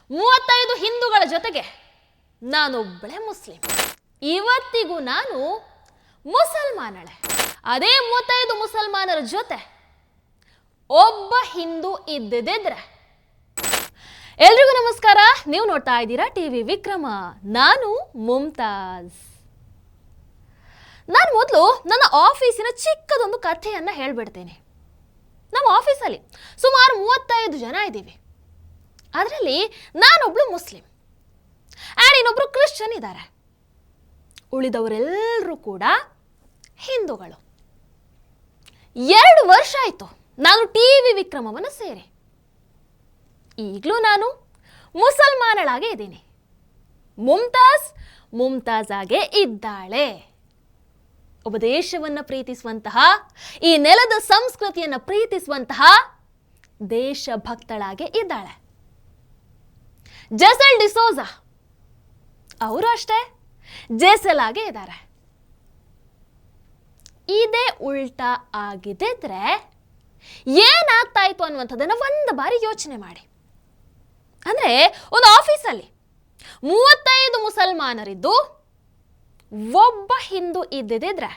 35 ಹಿಂದೂಗಳ ಜೊತೆಗೆ ನಾನೊಬ್ಬಳೇ ಮುಸ್ಲಿಂ. ಇವತ್ತಿಗೂ ನಾನು ಮುಸಲ್ಮಾನಳೆ. ಅದೇ 35 ಮುಸಲ್ಮಾನರ ಜೊತೆ ಒಬ್ಬ ಹಿಂದೂ ಇದ್ದಿದ್ರೆ. ಎಲ್ರಿಗೂ ನಮಸ್ಕಾರ. ನೀವು ನೋಡ್ತಾ ಇದ್ದೀರಾ ಟಿವಿ ವಿಕ್ರಮ. ನಾನು ಮುಮ್ತಾಜ್. ನಾನು ಮೊದಲು ನನ್ನ ಆಫೀಸಿನ ಚಿಕ್ಕದೊಂದು ಕಥೆಯನ್ನು ಹೇಳ್ಬಿಡ್ತೇನೆ. ನಮ್ಮ ಆಫೀಸಲ್ಲಿ ಸುಮಾರು 35 ಜನ ಇದ್ದೀವಿ. ಅದರಲ್ಲಿ ನಾನೊಬ್ಳು ಮುಸ್ಲಿಂ ಆ್ಯಂಡ್ ಇನ್ನೊಬ್ರು ಕ್ರಿಶ್ಚಿಯನ್ ಇದ್ದಾರೆ. ಉಳಿದವರೆಲ್ಲರೂ ಕೂಡ ಹಿಂದೂಗಳು. 2 ವರ್ಷ ಆಯಿತು ನಾನು ಟಿವಿ ವಿಕ್ರಮವನ್ನು ಸೇರಿ. ಈಗಲೂ ನಾನು ಮುಸಲ್ಮಾನಳಾಗೇ ಇದ್ದೀನಿ. ಮುಮ್ತಾಜ್ ಆಗೇ ಇದ್ದಾಳೆ. ಒಬ್ಬ ದೇಶವನ್ನು ಪ್ರೀತಿಸುವಂತಹ, ಈ ನೆಲದ ಸಂಸ್ಕೃತಿಯನ್ನು ಪ್ರೀತಿಸುವಂತಹ ದೇಶಭಕ್ತಳಾಗೆ ಇದ್ದಾಳೆ. ಜೆಸೆಲ್ ಡಿಸೋಜಾ ಅವರು ಅಷ್ಟೇ ಜೆಸೆಲ್ ಆಗೇ ಇದ್ದಾರೆ. ಇದೇ ಉಲ್ಟಾ ಆಗಿದ್ದರೆ ಏನಾಗ್ತಾ ಇತ್ತು ಅನ್ನುವಂಥದ್ದನ್ನು ಒಂದು ಬಾರಿ ಯೋಚನೆ ಮಾಡಿ. ಅಂದರೆ ಒಂದು ಆಫೀಸಲ್ಲಿ 35 ಮುಸಲ್ಮಾನರಿದ್ದು ಒಬ್ಬ ಹಿಂದೂ ಇದ್ದಿದ್ರೆ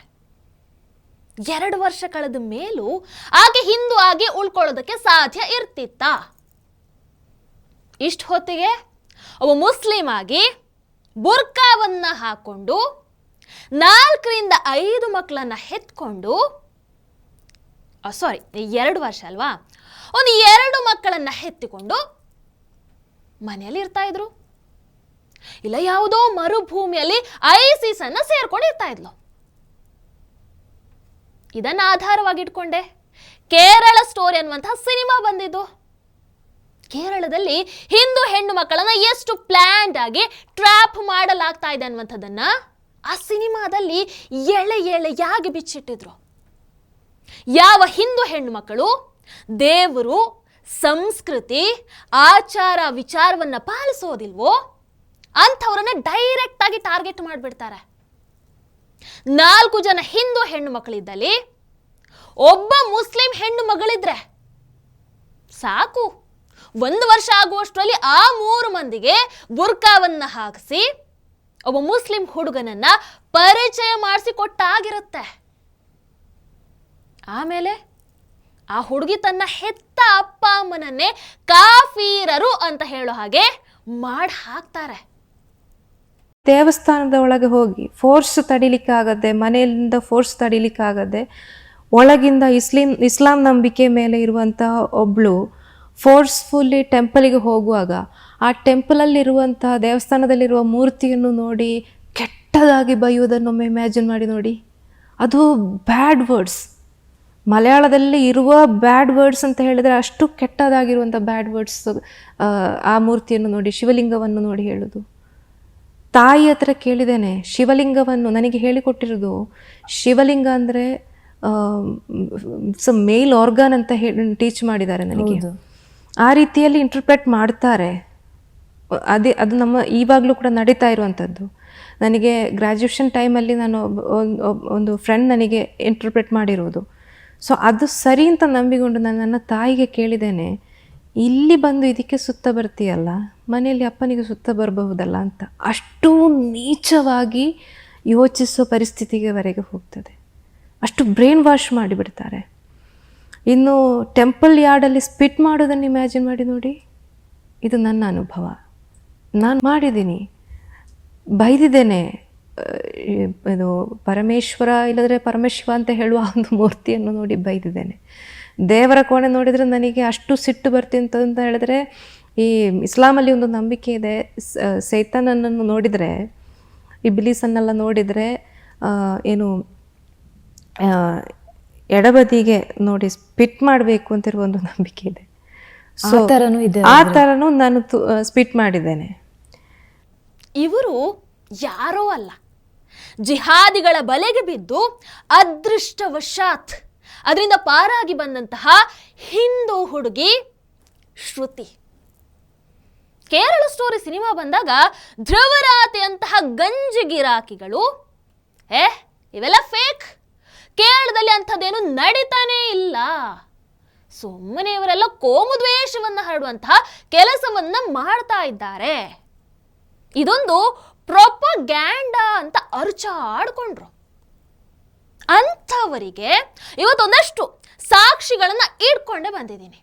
2 ವರ್ಷ ಕಳೆದ ಮೇಲೂ ಆಕೆ ಹಿಂದೂ ಆಗಿ ಉಳ್ಕೊಳ್ಳೋದಕ್ಕೆ ಸಾಧ್ಯ ಇರ್ತಿತ್ತಾ? ಇಷ್ಟು ಹೊತ್ತಿಗೆ ಒಬ್ಬ ಮುಸ್ಲಿಂ ಆಗಿ ಬುರ್ಕಾವನ್ನ ಹಾಕೊಂಡು 4 ರಿಂದ 5 ಮಕ್ಕಳನ್ನ ಹೆತ್ಕೊಂಡು, 2 ವರ್ಷ ಅಲ್ವಾ, ಒಂದು 2 ಮಕ್ಕಳನ್ನ ಹೆತ್ತಿಕೊಂಡು ಮನೆಯಲ್ಲಿ ಇರ್ತಾ ಇದ್ರು. ಇಲ್ಲ ಯಾವುದೋ ಮರುಭೂಮಿಯಲ್ಲಿ ಐಸಿಸ್ ಅನ್ನ ಸೇರ್ಕೊಂಡಿರ್ತಾ ಇದ್ಲು. ಇದನ್ನ ಆಧಾರವಾಗಿಟ್ಕೊಂಡೆ ಕೇರಳ ಸ್ಟೋರಿ ಅನ್ನುವಂತಹ ಸಿನಿಮಾ ಬಂದಿದ್ದು. ಕೇರಳದಲ್ಲಿ ಹಿಂದೂ ಹೆಣ್ಣು ಮಕ್ಕಳನ್ನ ಎಷ್ಟು ಪ್ಲಾನ್ಡ್ ಆಗಿ ಟ್ರ್ಯಾಪ್ ಮಾಡಲಾಗ್ತಾ ಇದೆ ಅನ್ನುವಂಥದ್ದನ್ನ ಆ ಸಿನಿಮಾದಲ್ಲಿ ಎಳೆಯಾಗಿ ಬಿಚ್ಚಿಟ್ಟಿದ್ರು. ಯಾವ ಹಿಂದೂ ಹೆಣ್ಣು ಮಕ್ಕಳು ದೇವರು, ಸಂಸ್ಕೃತಿ, ಆಚಾರ ವಿಚಾರವನ್ನ ಪಾಲಿಸೋದಿಲ್ವೋ ಅಂಥವ್ರನ್ನ ಡೈರೆಕ್ಟ್ ಆಗಿ ಟಾರ್ಗೆಟ್ ಮಾಡಿಬಿಡ್ತಾರೆ. 4 ಜನ ಹಿಂದೂ ಹೆಣ್ಣು ಮಕ್ಕಳಿದ್ದಲ್ಲಿ ಒಬ್ಬ ಮುಸ್ಲಿಂ ಹೆಣ್ಣು ಮಗಳಿದ್ರೆ ಸಾಕು, 1 ವರ್ಷ ಆಗುವಷ್ಟರಲ್ಲಿ ಆ 3 ಮಂದಿಗೆ ಬುರ್ಕಾವನ್ನ ಹಾಕಿಸಿ ಒಬ್ಬ ಮುಸ್ಲಿಂ ಹುಡುಗನನ್ನ ಪರಿಚಯ ಮಾಡಿಸಿಕೊಟ್ಟಾಗಿರುತ್ತೆ. ಆಮೇಲೆ ಆ ಹುಡುಗಿ ತನ್ನ ಹೆತ್ತ ಅಪ್ಪ ಅಮ್ಮನನ್ನೇ ಕಾಫೀರರು ಅಂತ ಹೇಳೋ ಹಾಗೆ ಮಾಡಿ ಹಾಕ್ತಾರೆ. ದೇವಸ್ಥಾನದ ಒಳಗೆ ಹೋಗಿ ಫೋರ್ಸ್ ತಡಿಲಿಕ್ಕಾಗದೆ, ಮನೆಯಿಂದ ಫೋರ್ಸ್ ತಡಿಲಿಕ್ಕಾಗದೆ, ಒಳಗಿಂದ ಇಸ್ಲಾಂ ನಂಬಿಕೆ ಮೇಲೆ ಇರುವಂತಹ ಒಬ್ಳು ಫೋರ್ಸ್ಫುಲ್ಲಿ ಟೆಂಪಲಿಗೆ ಹೋಗುವಾಗ ಆ ಟೆಂಪಲಲ್ಲಿರುವಂತಹ ದೇವಸ್ಥಾನದಲ್ಲಿರುವ ಮೂರ್ತಿಯನ್ನು ನೋಡಿ ಕೆಟ್ಟದಾಗಿ ಬೈಯುವುದನ್ನೊಮ್ಮೆ ಇಮ್ಯಾಜಿನ್ ಮಾಡಿ ನೋಡಿ. ಅದು ಬ್ಯಾಡ್ ವರ್ಡ್ಸ್. ಮಲಯಾಳದಲ್ಲಿ ಇರುವ ಬ್ಯಾಡ್ ವರ್ಡ್ಸ್ ಅಂತ ಹೇಳಿದರೆ ಅಷ್ಟು ಕೆಟ್ಟದಾಗಿರುವಂಥ ಬ್ಯಾಡ್ ವರ್ಡ್ಸ್ ಆ ಮೂರ್ತಿಯನ್ನು ನೋಡಿ, ಶಿವಲಿಂಗವನ್ನು ನೋಡಿ ಹೇಳೋದು. ತಾಯಿ ಹತ್ರ ಕೇಳಿದ್ದೇನೆ, ಶಿವಲಿಂಗವನ್ನು ನನಗೆ ಹೇಳಿಕೊಟ್ಟಿರೋದು, ಶಿವಲಿಂಗ ಅಂದರೆ ಮೇಲ್ ಆರ್ಗಾನ್ ಅಂತ ಟೀಚ್ ಮಾಡಿದ್ದಾರೆ ನನಗೆ. ಆ ರೀತಿಯಲ್ಲಿ ಇಂಟರ್ಪ್ರೆಟ್ ಮಾಡ್ತಾರೆ. ಅದು ನಮ್ಮ ಇವಾಗಲೂ ಕೂಡ ನಡೀತಾ ಇರುವಂಥದ್ದು. ನನಗೆ ಗ್ರ್ಯಾಜುಯೇಷನ್ ಟೈಮಲ್ಲಿ ನಾನು ಒಂದು ಫ್ರೆಂಡ್ ನನಗೆ ಇಂಟರ್ಪ್ರೆಟ್ ಮಾಡಿರೋದು. ಸೊ ಅದು ಸರಿ ಅಂತ ನಂಬಿಕೊಂಡು ನಾನು ನನ್ನ ತಾಯಿಗೆ ಕೇಳಿದ್ದೇನೆ, ಇಲ್ಲಿ ಬಂದು ಇದಕ್ಕೆ ಸುತ್ತ ಬರ್ತೀಯಲ್ಲ, ಮನೆಯಲ್ಲಿ ಅಪ್ಪನಿಗೆ ಸುತ್ತ ಬರಬಹುದಲ್ಲ ಅಂತ. ಅಷ್ಟು ನೀಚವಾಗಿ ಯೋಚಿಸೋ ಪರಿಸ್ಥಿತಿಗೆವರೆಗೆ ಹೋಗ್ತದೆ. ಅಷ್ಟು ಬ್ರೈನ್ ವಾಶ್ ಮಾಡಿಬಿಡ್ತಾರೆ. ಇನ್ನು ಟೆಂಪಲ್ ಯಾರ್ಡಲ್ಲಿ ಸ್ಪಿಟ್ ಮಾಡೋದನ್ನು ಇಮ್ಯಾಜಿನ್ ಮಾಡಿ ನೋಡಿ. ಇದು ನನ್ನ ಅನುಭವ. ನಾನು ಮಾಡಿದ್ದೀನಿ, ಬೈದಿದ್ದೇನೆ. ಇದು ಪರಮೇಶ್ವರ ಇಲ್ಲದ್ರೆ ಪರಮೇಶ್ವ ಅಂತ ಹೇಳುವ ಒಂದು ಮೂರ್ತಿಯನ್ನು ನೋಡಿ ಬೈದಿದ್ದೇನೆ. ದೇವರ ಕೋಣೆ ನೋಡಿದರೆ ನನಗೆ ಅಷ್ಟು ಸಿಟ್ಟು ಬರ್ತಿಂತ ಹೇಳಿದ್ರೆ, ಈ ಇಸ್ಲಾಮಲ್ಲಿ ಒಂದು ನಂಬಿಕೆ ಇದೆ, ಸೈತಾನನನ್ನು ನೋಡಿದರೆ, ಇಬ್ಲೀಸನ್ನೆಲ್ಲ ನೋಡಿದರೆ ಏನು ಎಡಬದಿಗೆ ನೋಡಿ ಸ್ಪಿಟ್ ಮಾಡಬೇಕು ಅಂತಿರುವ ಒಂದು ನಂಬಿಕೆ ಇದೆ. ಸೊ ಆ ಥರನೂ ನಾನು ಸ್ಪಿಟ್ ಮಾಡಿದ್ದೇನೆ. ಇವರು ಯಾರೋ ಅಲ್ಲ, ಜಿಹಾದಿಗಳ ಬಲೆಗೆ ಬಿದ್ದು ಅದೃಷ್ಟವಶಾತ್ ಅದರಿಂದ ಪಾರಾಗಿ ಬಂದಂತಹ ಹಿಂದೂ ಹುಡುಗಿ ಶ್ರುತಿ. ಕೇರಳ ಸ್ಟೋರಿ ಸಿನಿಮಾ ಬಂದಾಗ ಧ್ರುವರಾತಿಯಂತಹ ಗಂಜಿ ಗಿರಾಕಿಗಳು ಇವೆಲ್ಲ ಫೇಕ್, ಕೇರಳದಲ್ಲಿ ಅಂಥದ್ದೇನು ನಡೀತಾನೇ ಇಲ್ಲ, ಸುಮ್ಮನೆ ಇವರೆಲ್ಲ ಕೋಮುದ್ವೇಷವನ್ನ ಹರಡುವಂತಹ ಕೆಲಸವನ್ನ ಮಾಡ್ತಾ ಇದ್ದಾರೆ. ಇದೊಂದು ಪ್ರೊಪಗ್ಯಾಂಡಾ ಅಂತ ಅರ್ಚಾಡ್ಕೊಂಡ್ರು. ಅಂಥವರಿಗೆ ಇವತ್ತೊಂದಷ್ಟು ಸಾಕ್ಷಿಗಳನ್ನ ಇಟ್ಕೊಂಡೇ ಬಂದಿದ್ದೀನಿ.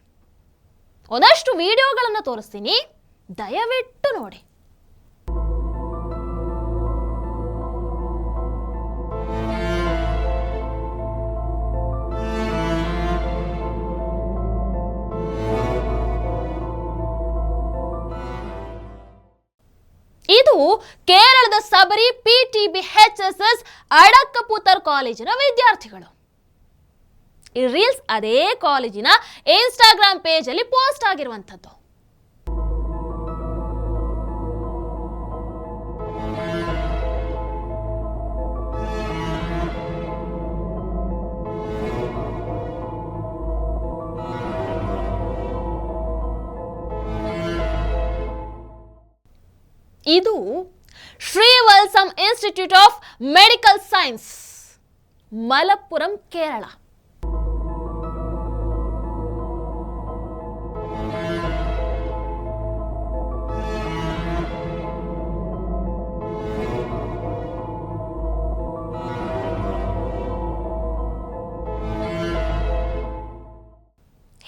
ಒಂದಷ್ಟು ವಿಡಿಯೋಗಳನ್ನ ತೋರಿಸ್ತೀನಿ, ದಯವಿಟ್ಟು ನೋಡಿ. ಇದು ಕೇರಳದ ಸಬರಿ PTBHSS ಅಡಕಪುತ್ತರ್ ಕಾಲೇಜಿನ ವಿದ್ಯಾರ್ಥಿಗಳು. ಈ ರೀಲ್ಸ್ ಅದೇ ಕಾಲೇಜಿನ ಇನ್ಸ್ಟಾಗ್ರಾಮ್ ಪೇಜ್ ಅಲ್ಲಿ ಪೋಸ್ಟ್ ಆಗಿರುವಂಥದ್ದು. ಇದು Srivalsam institute of medical science, Malappuram, Kerala.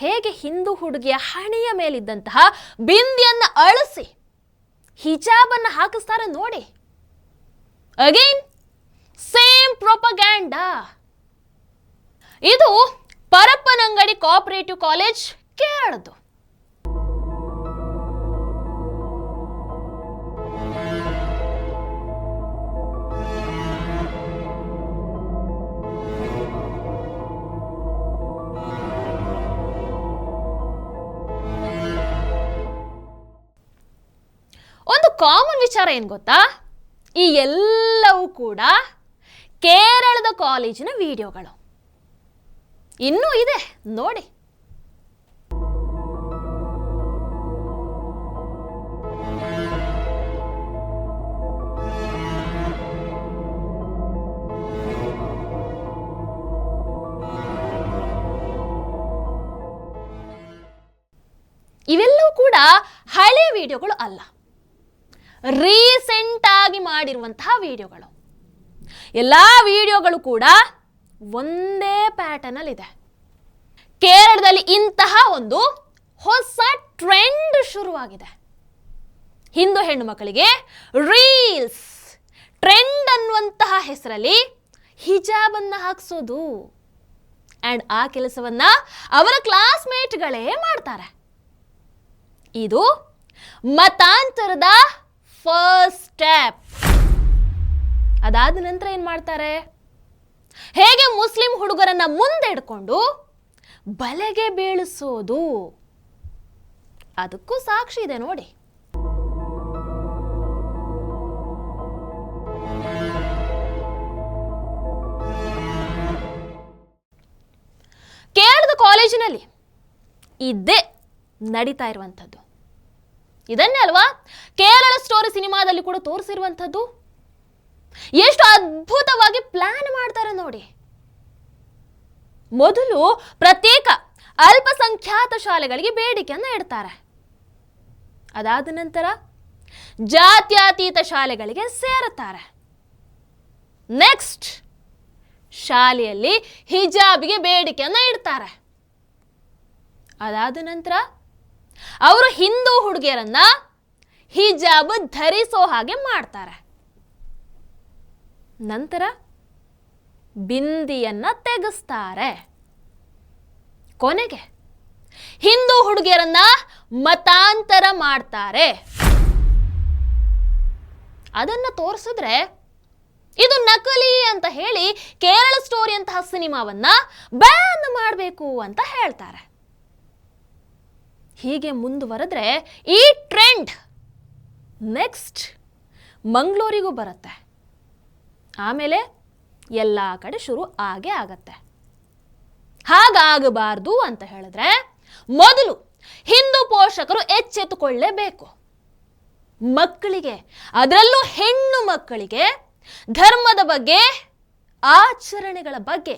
ಹೇಗೆ ಹಿಂದೂ ಹುಡುಗಿಯ ಹಣೆಯ ಮೇಲಿದ್ದಂತಹ ಬಿಂದಿಯನ್ನ ಅಳಿಸಿ ಹಿಜಾಬನ್ನು ಹಾಕಿಸ್ತಾರೆ ನೋಡಿ. Again same propaganda. ಇದು ಪರಪ್ಪನಂಗಡಿ ಕೋಆಪರೇಟಿವ್ ಕಾಲೇಜ್, ಕೇರಳದ್ದು. ಒಂದು ಕಾಮನ್ ವಿಚಾರ ಏನು ಗೊತ್ತಾ? ಈ ಎಲ್ಲವೂ ಕೂಡ ಕೇರಳದ ಕಾಲೇಜಿನ ವಿಡಿಯೋಗಳು. ಇನ್ನೂ ಇದೆ ನೋಡಿ. ಇವೆಲ್ಲವೂ ಕೂಡ ಹಳೆ ವಿಡಿಯೋಗಳು ಅಲ್ಲ, ರೀಸೆಂಟ್ ಆಗಿ ಮಾಡಿರುವಂತಹ ವಿಡಿಯೋಗಳು. ಎಲ್ಲ ವಿಡಿಯೋಗಳು ಕೂಡ ಒಂದೇ ಪ್ಯಾಟರ್ನ್ ಅಲ್ಲಿ ಇದೆ. ಕೇರಳದಲ್ಲಿ ಇಂತಹ ಒಂದು ಹೊಸ ಟ್ರೆಂಡ್ ಶುರುವಾಗಿದೆ. ಹಿಂದೂ ಹೆಣ್ಣು ಮಕ್ಕಳಿಗೆ ರೀಲ್ಸ್ ಟ್ರೆಂಡ್ ಅನ್ನುವಂತಹ ಹೆಸರಲ್ಲಿ ಹಿಜಾಬ್ ಅನ್ನ ಹಾಕ್ಸೋದು. ಅಂಡ್ ಆ ಕೆಲಸವನ್ನ ಅವರ ಕ್ಲಾಸ್ಮೇಟ್ಗಳೇ ಮಾಡ್ತಾರೆ. ಇದು ಮತಾಂತರದ ಫಸ್ಟ್ ಸ್ಟೆಪ್. ಅದಾದ ನಂತರ ಏನ್ ಮಾಡ್ತಾರೆ? ಹೇಗೆ ಮುಸ್ಲಿಂ ಹುಡುಗರನ್ನ ಮುಂದೆ ಇಡ್ಕೊಂಡು ಬಲೆಗೆ ಬೀಳಿಸೋದು, ಅದಕ್ಕೂ ಸಾಕ್ಷಿ ಇದೆ ನೋಡಿ. ಕೇರಳದ ಕಾಲೇಜಿನಲ್ಲಿ ಇದೇ ನಡೀತಾ ಇರುವಂಥದ್ದು. ಇದನ್ನೇ ಅಲ್ವಾ ಕೇರಳ ಸ್ಟೋರಿ ಸಿನಿಮಾದಲ್ಲಿ ಕೂಡ ತೋರಿಸಿರುವಂಥದ್ದು. ಎಷ್ಟು ಅದ್ಭುತವಾಗಿ ಪ್ಲಾನ್ ಮಾಡ್ತಾರೆ ನೋಡಿ. ಮೊದಲು ಪ್ರತ್ಯೇಕ ಅಲ್ಪಸಂಖ್ಯಾತ ಶಾಲೆಗಳಿಗೆ ಬೇಡಿಕೆಯನ್ನು ಇಡ್ತಾರೆ. ಅದಾದ ನಂತರ ಜಾತ್ಯತೀತ ಶಾಲೆಗಳಿಗೆ ಸೇರುತ್ತಾರೆ. ನೆಕ್ಸ್ಟ್ ಶಾಲೆಯಲ್ಲಿ ಹಿಜಾಬ್ಗೆ ಬೇಡಿಕೆಯನ್ನು ಇಡ್ತಾರೆ. ಅದಾದ ನಂತರ ಅವರು ಹಿಂದೂ ಹುಡುಗಿಯರನ್ನ ಹಿಜಾಬ್ ಧರಿಸೋ ಹಾಗೆ ಮಾಡ್ತಾರೆ. ನಂತರ ಬಿಂದಿಯನ್ನ ತೆಗೆಸ್ತಾರೆ. ಕೊನೆಗೆ ಹಿಂದೂ ಹುಡುಗಿಯರನ್ನ ಮತಾಂತರ ಮಾಡ್ತಾರೆ. ಅದನ್ನ ತೋರಿಸಿದ್ರೆ ಇದು ನಕಲಿ ಅಂತ ಹೇಳಿ ಕೇರಳ ಸ್ಟೋರಿ ಅಂತಹ ಸಿನಿಮಾವನ್ನ ಬ್ಯಾನ್ ಮಾಡಬೇಕು ಅಂತ ಹೇಳ್ತಾರೆ. ಹೀಗೆ ಮುಂದುವರೆದ್ರೆ ಈ ಟ್ರೆಂಡ್ ನೆಕ್ಸ್ಟ್ ಮಂಗಳೂರಿಗೂ ಬರುತ್ತೆ. ಆಮೇಲೆ ಎಲ್ಲ ಕಡೆ ಶುರು ಆಗತ್ತೆ. ಹಾಗಾಗಬಾರ್ದು ಅಂತ ಹೇಳಿದ್ರೆ ಮೊದಲು ಹಿಂದೂ ಪೋಷಕರು ಎಚ್ಚೆತ್ತುಕೊಳ್ಳಲೇಬೇಕು. ಮಕ್ಕಳಿಗೆ, ಅದರಲ್ಲೂ ಹೆಣ್ಣು ಮಕ್ಕಳಿಗೆ ಧರ್ಮದ ಬಗ್ಗೆ, ಆಚರಣೆಗಳ ಬಗ್ಗೆ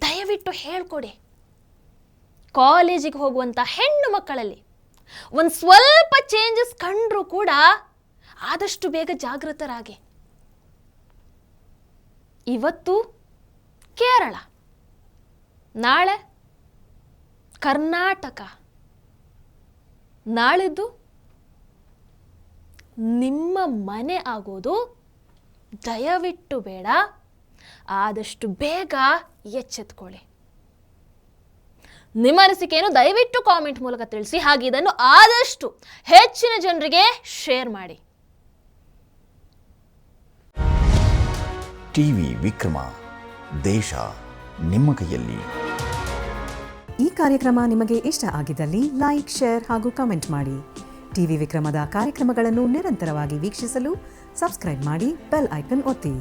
ದಯವಿಟ್ಟು ಹೇಳ್ಕೊಡಿ. ಕಾಲೇಜಿಗೆ ಹೋಗುವಂಥ ಹೆಣ್ಣು ಮಕ್ಕಳಲ್ಲಿ ಒಂದು ಸ್ವಲ್ಪ ಚೇಂಜಸ್ ಕಂಡ್ರೂ ಕೂಡ ಆದಷ್ಟು ಬೇಗ ಜಾಗೃತರಾಗಿ. ಇವತ್ತು ಕೇರಳ, ನಾಳೆ ಕರ್ನಾಟಕ, ನಾಳಿದ್ದು ನಿಮ್ಮ ಮನೆ ಆಗೋದು ದಯವಿಟ್ಟು ಬೇಡ. ಆದಷ್ಟು ಬೇಗ ಎಚ್ಚೆತ್ಕೊಳ್ಳಿ. ನಿಮ್ಮ ಅನಿಸಿಕೆಯನ್ನು ದಯವಿಟ್ಟು ಕಾಮೆಂಟ್ ಮೂಲಕ ತಿಳಿಸಿ. ಹಾಗೆ ಇದನ್ನು ಆದಷ್ಟು ಹೆಚ್ಚಿನ ಜನರಿಗೆ ಶೇರ್ ಮಾಡಿ. ಟಿವಿ ವಿಕ್ರಮ, ದೇಶ ನಿಮ್ಮ ಕೈಯಲ್ಲಿ. ಈ ಕಾರ್ಯಕ್ರಮ ನಿಮಗೆ ಇಷ್ಟ ಆಗಿದ್ದಲ್ಲಿ ಲೈಕ್, ಶೇರ್ ಹಾಗೂ ಕಮೆಂಟ್ ಮಾಡಿ. ಟಿವಿ ವಿಕ್ರಮದ ಕಾರ್ಯಕ್ರಮಗಳನ್ನು ನಿರಂತರವಾಗಿ ವೀಕ್ಷಿಸಲು ಸಬ್ಸ್ಕ್ರೈಬ್ ಮಾಡಿ, ಬೆಲ್ ಐಕನ್ ಒತ್ತಿ.